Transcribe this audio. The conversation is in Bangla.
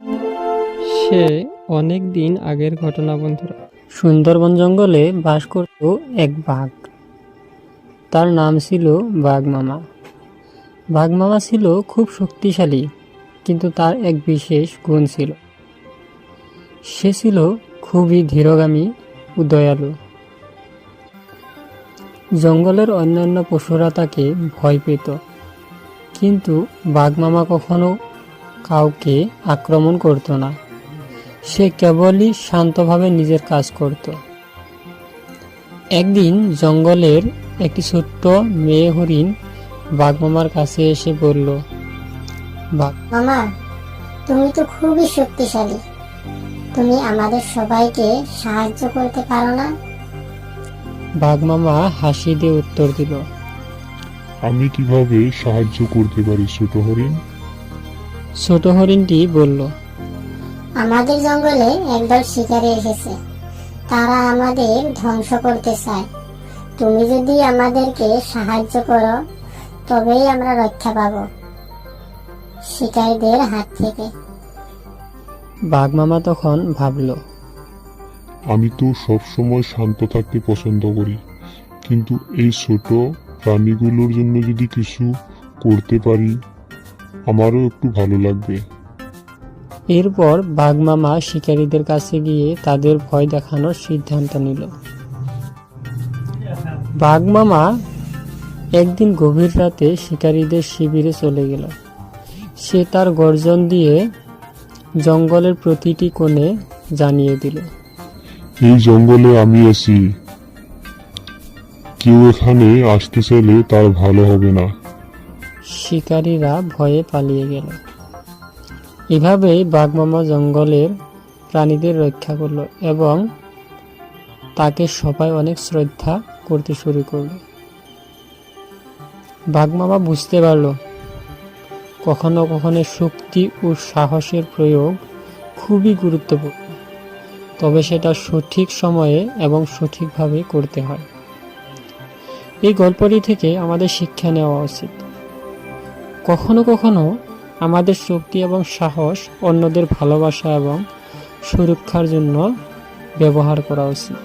সে অনেক দিন আগের ঘটনা বন্ধুরা। সুন্দরবন জঙ্গলে বাস করত এক বাঘ। তার নাম ছিল বাঘ মামা। বাঘ মামা ছিল খুব শক্তিশালী, কিন্তু তার এক বিশেষ গুণ ছিল। সে ছিল খুবই ধীরগামী ও দয়ালু। জঙ্গলের অন্যান্য পশুরা তাকে ভয় পেত, কিন্তু বাঘ মামা কখনো কাউকে আক্রমণ করত না। সে কেবলই শান্তভাবে নিজের কাজ করত। একদিন জঙ্গলের একটি ছোট্ট মেয়ে হরিণ বাঘ মামার কাছে এসে বলল, মামা, তুমি তো খুবই শক্তিশালী, তুমি আমাদের সবাইকে সাহায্য করতে পারো না? বাঘ মামা হাসি দিয়ে উত্তর দিল, আমি কিভাবে সাহায্য করতে পারি ছোট হরিণ? ছোট হরিণটি বলল, আমাদের জঙ্গলে একদল শিকারী এসেছে, তারা আমাদের ধ্বংস করতে চায়। তুমি যদি আমাদেরকে সাহায্য করো, তবেই আমরা রক্ষা পাবো শিকারীদের হাত থেকে। বাঘ মামা তখন ভাবল, আমি তো সব সময় শান্ত থাকতে পছন্দ করি, কিন্তু এই ছোট প্রাণীগুলোর জন্য যদি কিছু করতে পারি, আমারও একটু ভালো লাগবে। এরপর বাঘ মামা শিকারীদের কাছে গিয়ে তাদের ভয় দেখানোর সিদ্ধান্ত নিল। বাঘ মামা একদিন গভীর রাতে শিকারীদের শিবিরে চলে গেল। সে তার গর্জন দিয়ে জঙ্গলের প্রতিটি কোণে জানিয়ে দিল, এই জঙ্গলে আমি আছি, কেউ এখানে আসতে চাইলে তার ভালো হবে না। শিকারীরা ভয়ে পালিয়ে গেল। এভাবেই বাঘ মামা জঙ্গলের প্রাণীদের রক্ষা করলো এবং তাকে সবাই অনেক শ্রদ্ধা করতে শুরু করলো। বাঘ মামা বুঝতে পারল, কখনো কখনো শক্তি ও সাহসের প্রয়োগ খুবই গুরুত্বপূর্ণ, তবে সেটা সঠিক সময়ে এবং সঠিকভাবে করতে হয়। এই গল্পটি থেকে আমাদের শিক্ষা নেওয়া উচিত। কখনো কখনো আমাদের শক্তি এবং সাহস অন্যদের ভালোবাসা এবং সুরক্ষার জন্য ব্যবহার করা উচিত।